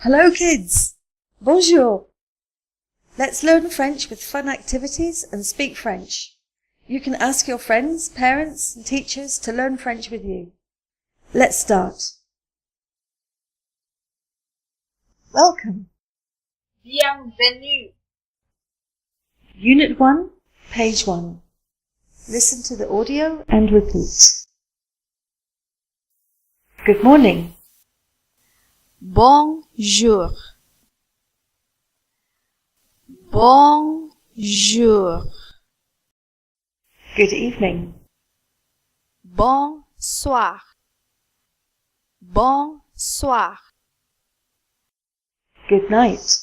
Hello kids! Bonjour! Let's learn French with fun activities and speak French. You can ask your friends, parents and teachers to learn French with you. Let's start. Welcome. Bienvenue. Unit 1, page 1. Listen to the audio and repeat. Good morning. Bonjour. Bonjour. Good evening. Bonsoir. Bonsoir. Good night.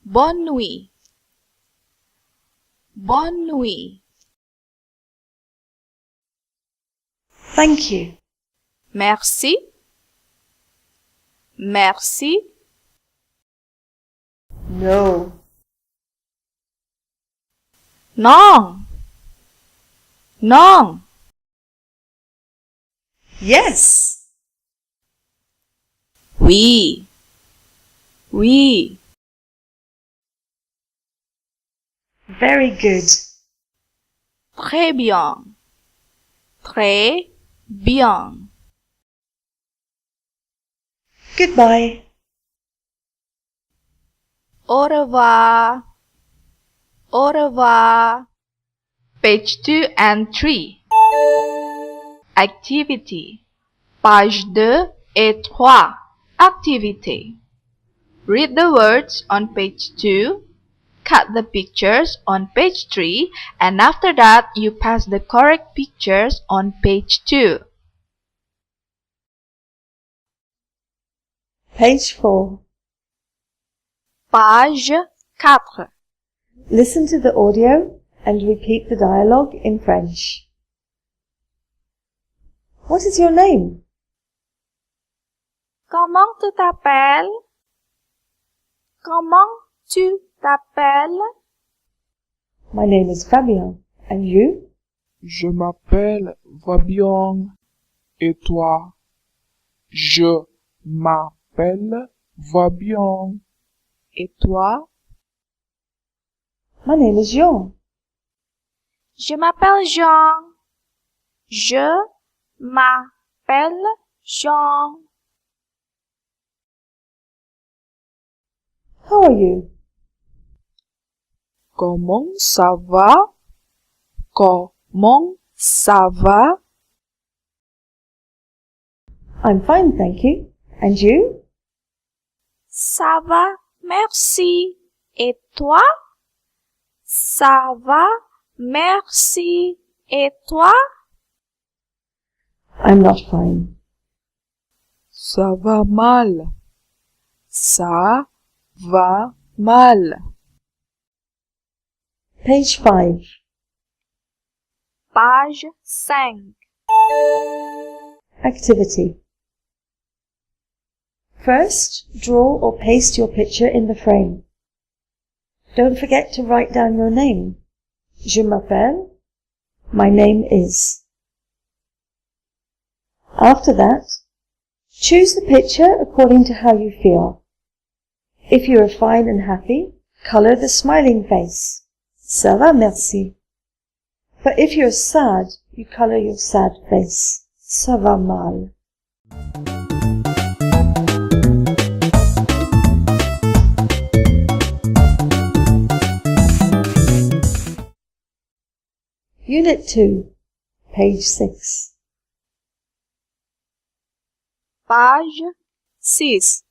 Bonne nuit. Bonne nuit. Thank you. Merci. Merci. No. Non. Non. Yes. Oui. Oui. Very good. Très bien. Très bien. Goodbye. Au revoir. Au revoir. Page 2 and 3. Activity. Page 2 et 3. Activity. Read the words on page 2, cut the pictures on page 3, and after that you pass the correct pictures on page 2. Page 4. Page 4. Listen to the audio and repeat the dialogue in French. What is your name? Comment tu t'appelles? Comment tu t'appelles? My name is Fabien. And you? Je m'appelle Fabien. Et toi? Je m'appelle Fabien. Et toi? My name is Jean. Je m'appelle Jean. Je m'appelle Jean. How are you? Comment ça va? Comment ça va? I'm fine, thank you. And you? Ça va, merci. Et toi? Ça va, merci. Et toi? I'm not fine. Ça va mal. Ça va mal. Page 5. Page 5. Activity. First, draw or paste your picture in the frame. Don't forget to write down your name. Je m'appelle. My name is. After that, choose the picture according to how you feel. If you are fine and happy, color the smiling face. Ça va, merci. But if you're sad, you color your sad face. Ça va mal. Unit 2, page 6. Page 6.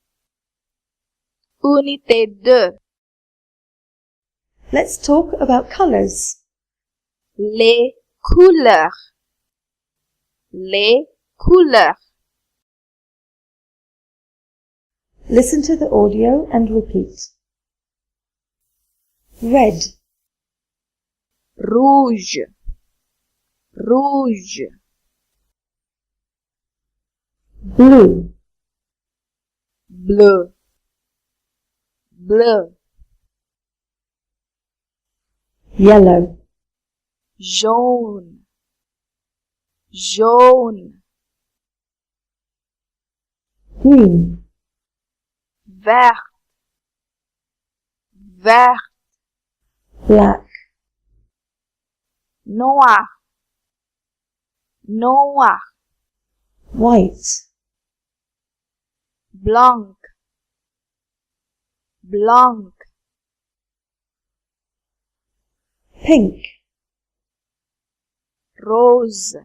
Unité 2. Let's talk about colors. Les couleurs. Les couleurs. Listen to the audio and repeat. Red, Rouge. Rouge. blue, Bleu. Bleu. yellow, Jaune. Jaune. green, vert, vert, black, noir, noir, white, blanc, blanc, pink, rose,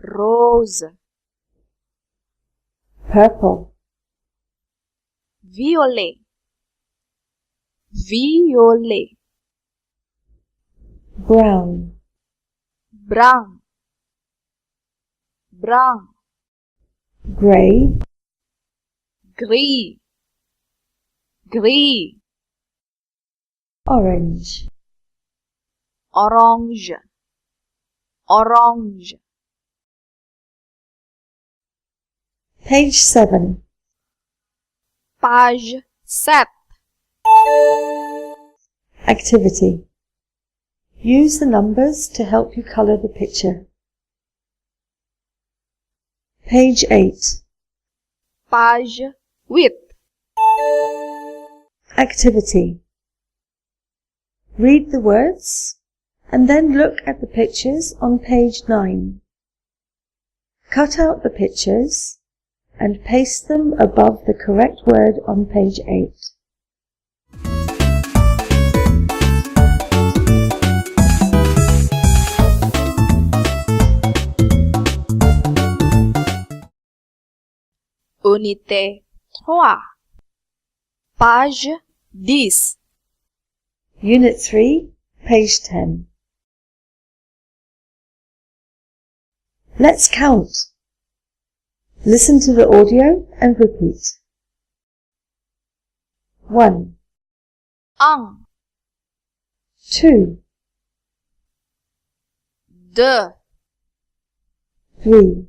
rose, purple, violet, violet, brown, brown, brown, grey, gris, gris, orange, orange, orange. Page 7. Page 7. Activity. Use the numbers to help you colour the picture. Page 8. Page 8. Activity. Read the words and then look at the pictures on page 9. Cut out the pictures and paste them above the correct word on page 8. Unité 3. Page 10. Unit 3, page 10. Let's count. Listen to the audio and repeat. 1, 1, 2, 2, 3, 3,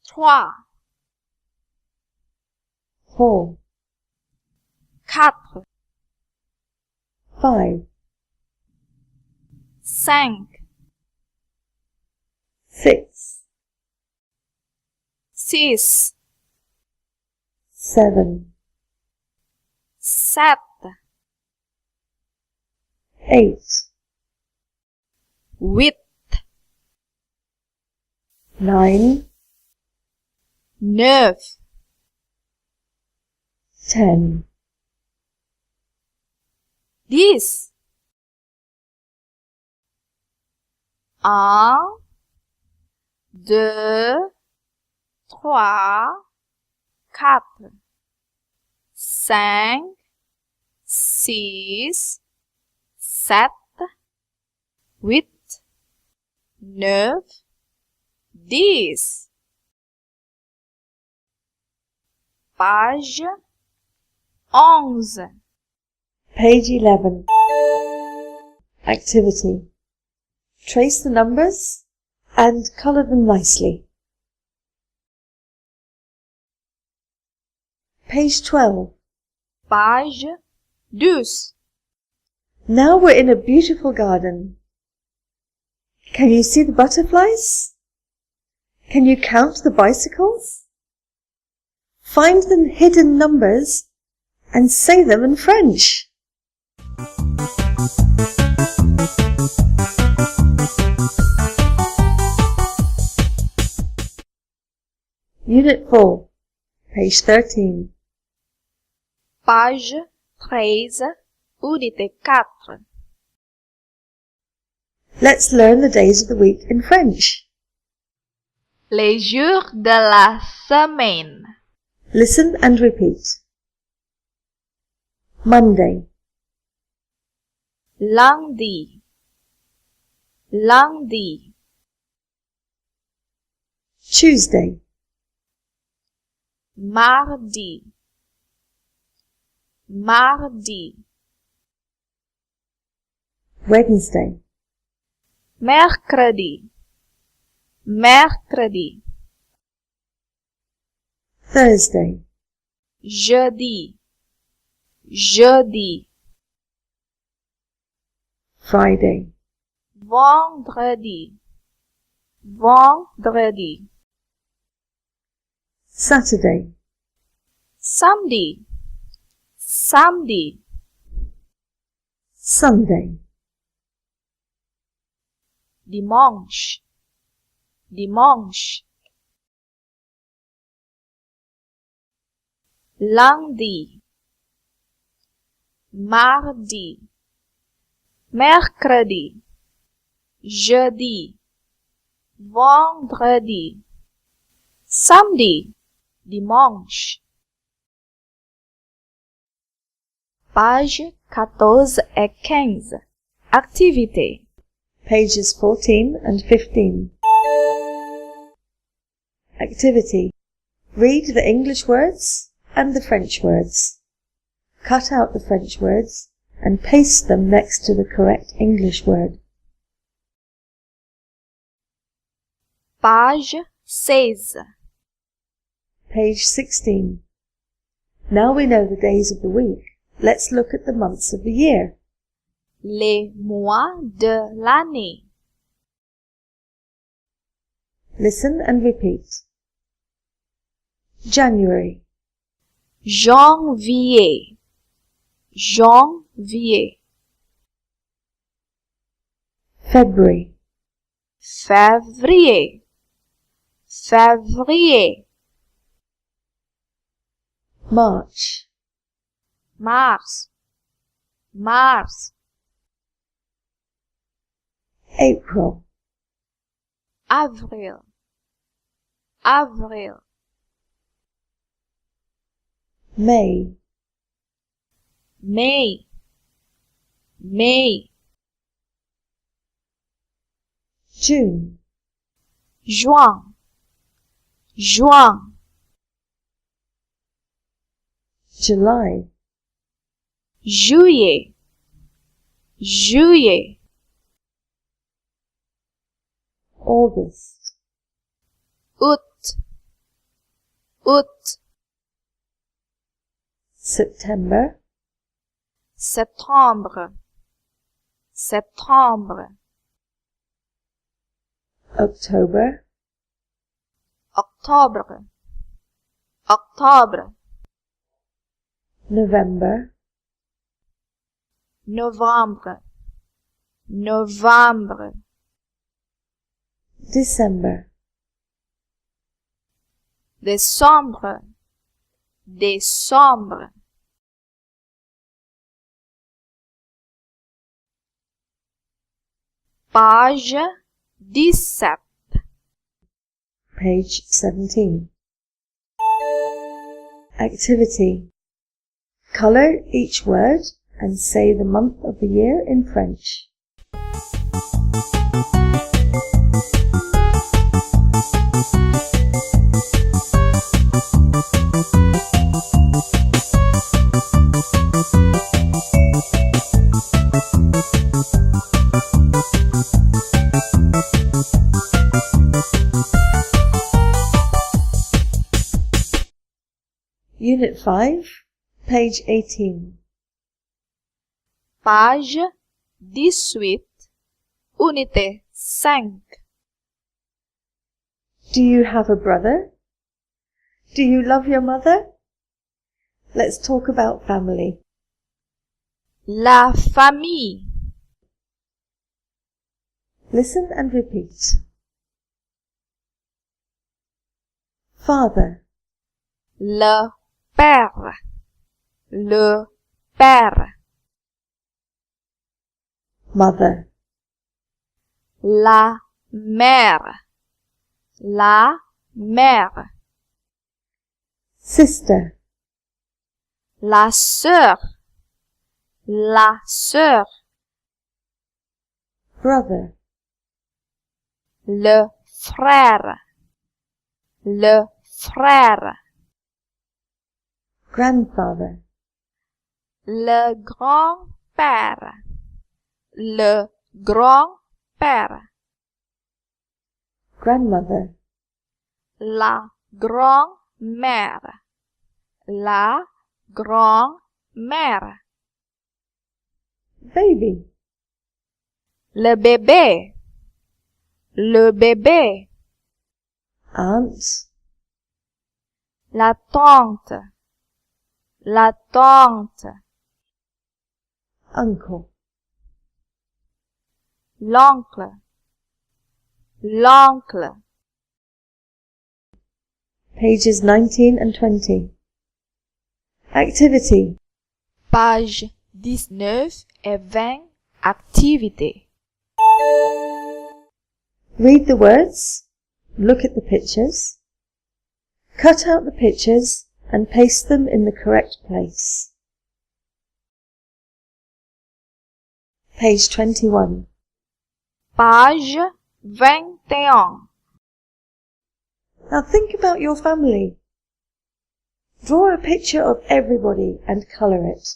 4, 4, 5, 5, 6, 6, 7, 7, 8, 8, 9, 9, 10, 10. 1, 2, 3, 4, 5, 6, 7, 8, 9, 10. Page 11. Page 11. Activity. Trace the numbers and colour them nicely. Page 12. Page 12. Now we're in a beautiful garden. Can you see the butterflies? Can you count the bicycles? Find the hidden numbers and say them in French. Unit 4, page 13. Page 13, unité 4. Let's learn the days of the week in French. Les jours de la semaine. Listen and repeat. Monday, Lundi, lundi, Tuesday, mardi, mardi, Wednesday, mercredi, mercredi, Thursday, jeudi, jeudi, Friday, vendredi, vendredi, Saturday, samedi, samedi, Sunday, dimanche, dimanche, lundi, mardi, mercredi, jeudi, vendredi, samedi, dimanche. Page 14 et 15. Activité. pages 14 and 15. Activity. Read the English words and the French words. Cut out the French words and paste them next to the correct English word. Page 16. Page 16. Now we know the days of the week. Let's look at the months of the year. Les mois de l'année. Listen and repeat. January, Janvier, janvier, February, février, février, March, mars, mars, April, avril, avril, May, mai, mai, June, juin, juin, July, juillet, juillet, August, août, août, September, septembre, septembre, October, octobre, octobre, November, novembre, novembre, December, décembre, décembre. Page 17. page 17. Activity. Color each word and say the month of the year in French. Unit 5, page 18. Page 18, unité 5. Do you have a brother? Do you love your mother? Let's talk about family. La famille. Listen and repeat. Father, Le père. Le père. mother, La mère. La mère. sister, La sœur. La sœur. brother, Le frère. Le frère. grandfather, Le grand-père. Le grand-père. grandmother, La grand-mère. La grand-mère. baby, Le bébé. Le bébé. aunt, La tante. La tante. uncle, L'oncle. L'oncle. pages 19 and 20. Activity. Page 19 et 20. Activité. Read the words, look at the pictures, cut out the pictures and paste them in the correct place. Page 21. Page 21. Now think about your family. Draw a picture of everybody and colour it.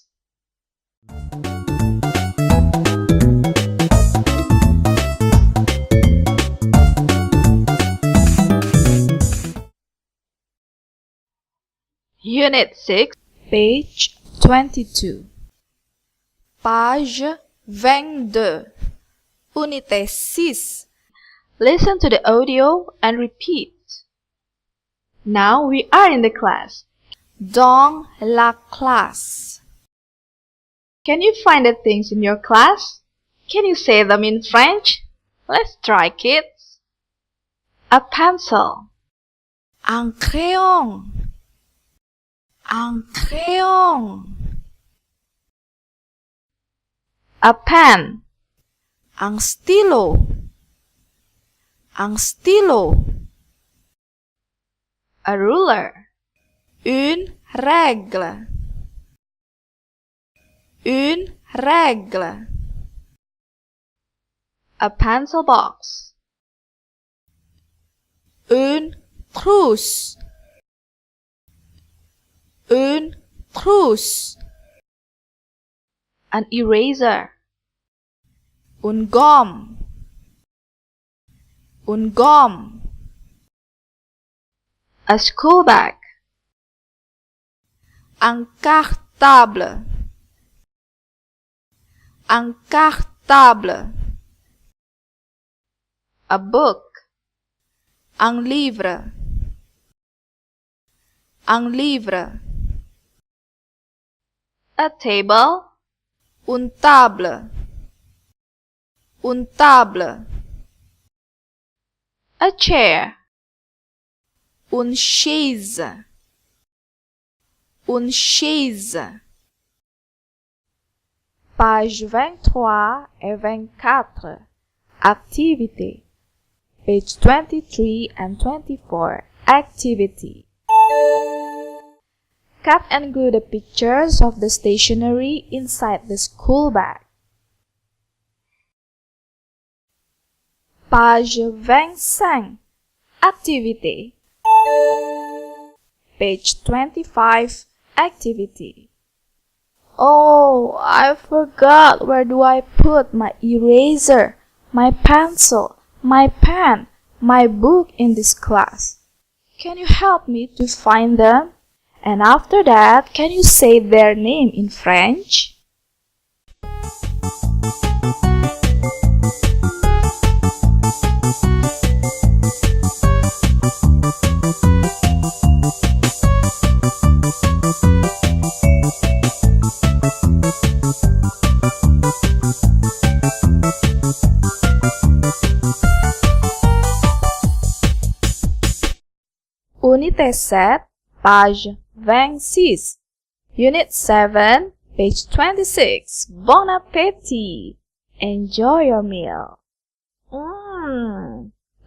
Unit 6, page 22. Page 22. Unité 6. Listen to the audio and repeat. Now we are in the class. Dans la classe. Can you find the things in your class? Can you say them in French? Let's try, kids. A pencil. Un crayon. Un crayon. A pen. Un stylo. Un stylo. A ruler. Une règle. Une règle. A pencil box. Une trousse. Une trousse. An eraser. Une gomme. Une gomme. A school bag. Un cartable. Un cartable. A book. Un livre. Un livre. A table. Une table. Une table. A chair. Une chaise. Une chaise. Page 23 et 24. Activité. Page 23 and 24. Activity. Cut and glue the pictures of the stationery inside the school bag. Page 25. Activité. Page 25. Activity. Oh, I forgot. Where do I put my eraser, my pencil, my pen, my book in this class? Can you help me to find them? And after that, can you say their name in French? Unité 7, page 26. Unit 7, page 26. Bon appétit! Enjoy your meal.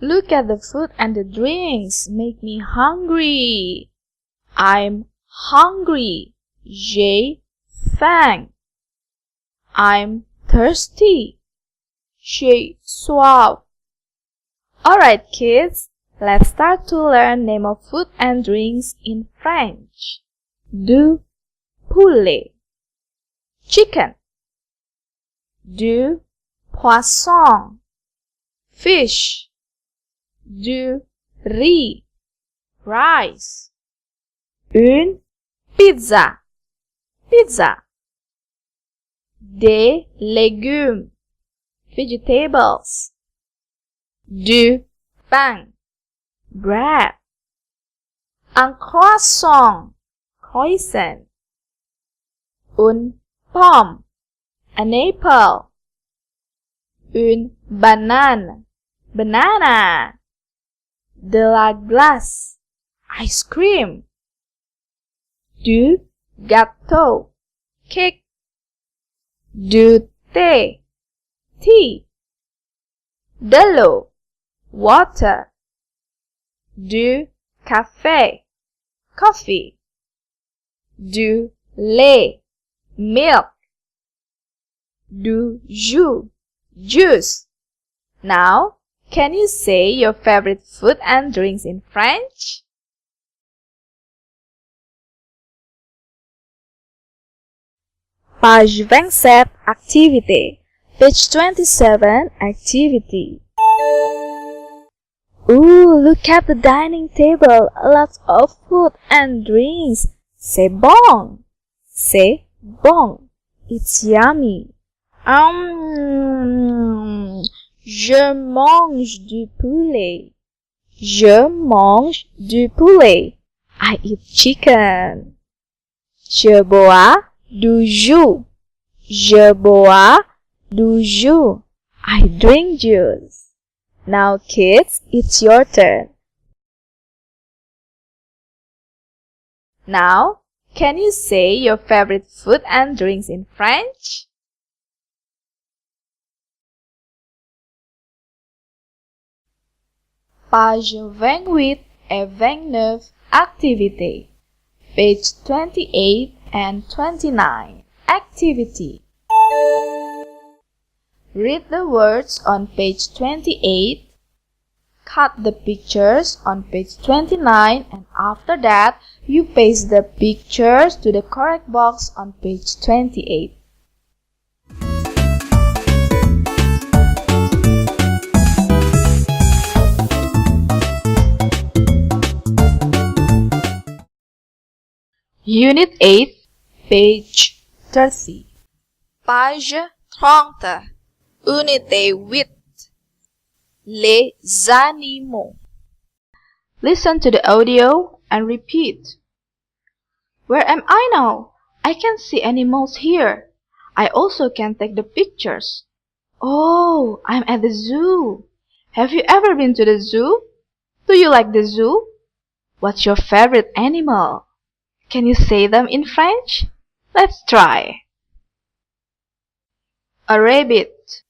Look at the food and the drinks. Make me hungry. I'm hungry. J'ai faim. I'm thirsty. J'ai soif. Alright, kids. Let's start to learn name of food and drinks in French. Du poulet. Chicken. Du poisson. Fish. Du riz. Rice. Une pizza. Pizza. Des légumes. Vegetables. Du pain. Bread. Un croissant. Croissant. Une pomme, an apple. Une banane, banana. De la glace, ice cream. Du gâteau, cake. Du thé, tea. De l'eau, water. Du café, coffee. Du lait, milk. Du jus, juice. Now, can you say your favorite food and drinks in French? Page 27, activité. Page 27, activity. Ooh, look at the dining table. Lots of food and drinks. C'est bon. C'est bon. It's yummy. Je mange du poulet. Je mange du poulet. I eat chicken. Je bois du jus. Je bois du jus. I drink juice. Now kids, it's your turn. Now, can you say your favorite food and drinks in French? Page 28 et 29, activité. Page 28 and 29, activity. Read the words on page 28, cut the pictures on page 29, and after that, you paste the pictures to the correct box on page 28. Unit 8, page 30. Page 30. Unité 8. Les animaux. Listen to the audio and repeat. Where am I now? I can't see animals here. I also can't take the pictures. Oh, I'm at the zoo. Have you ever been to the zoo? Do you like the zoo? What's your favorite animal? Can you say them in French? Let's try. A rabbit.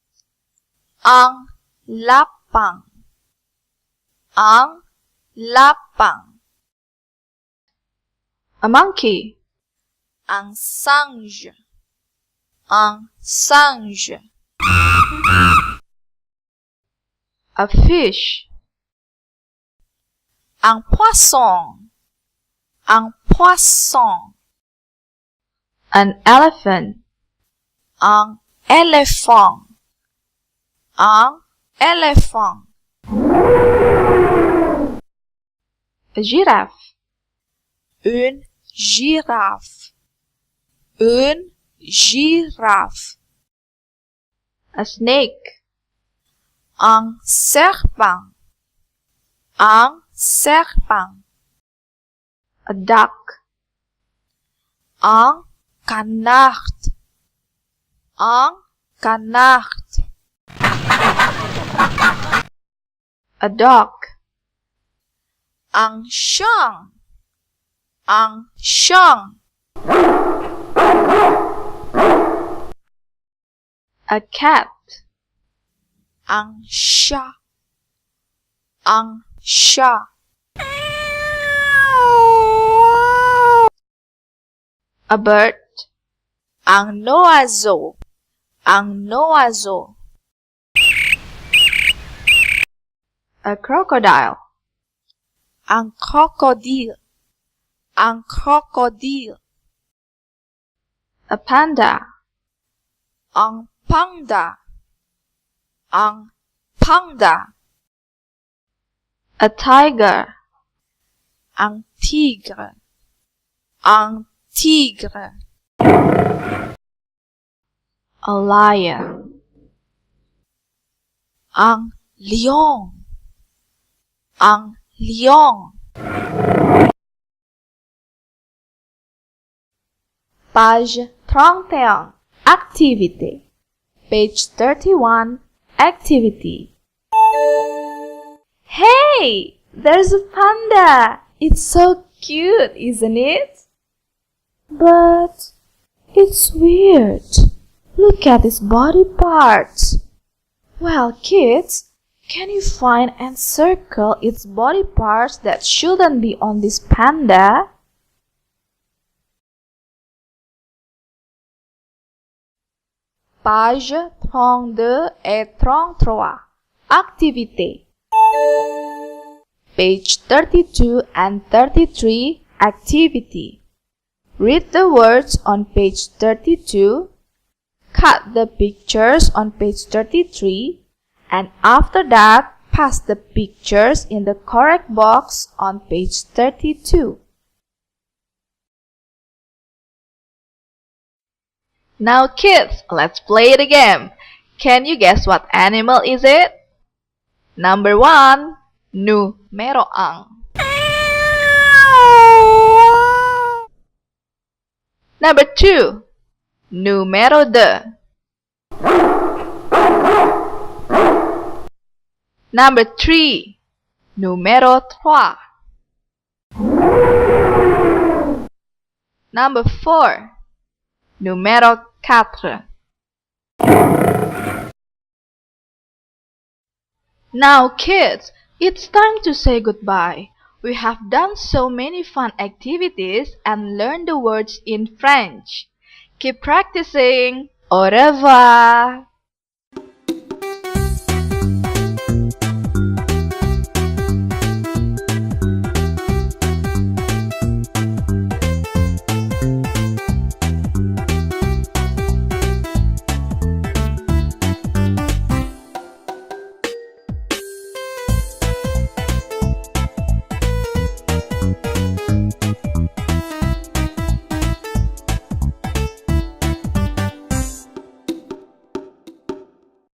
Un lapin. Un lapin. A monkey. Un singe. Un singe. A fish. Un poisson. Un poisson. An elephant. Un éléphant. Un éléphant. A giraffe. Une girafe. Une girafe. A snake. Un serpent. Un serpent. A duck. Un canard. Un canard. A dog. Un chien. Un chien. A cat. Un chat. Un chat. A bird. Un oiseau. Un oiseau. A crocodile. Un crocodile. Un crocodile. A panda. Un panda. Un panda. A tiger. Un tigre. Un tigre. A lion. Un lion. Un lion. Page 31. Activity. Page 31. Activity. Hey! There's a panda! It's so cute, isn't it? But it's weird. Look at its body parts. Well, kids, can you find and circle its body parts that shouldn't be on this panda? Page 32 et 33. Activité. Page 32 and 33. Activity. Read the words on page 32. Cut the pictures on page 33. And after that, paste the pictures in the correct box on page 32. Now kids, let's play the game. Can you guess what animal is it? Number 1. Numero ang. Number 2. Numero de. Number 3. Numero 3. Number 4. Numero 4. Now kids, it's time to say goodbye. We have done so many fun activities and learned the words in French. Keep practicing. Au revoir.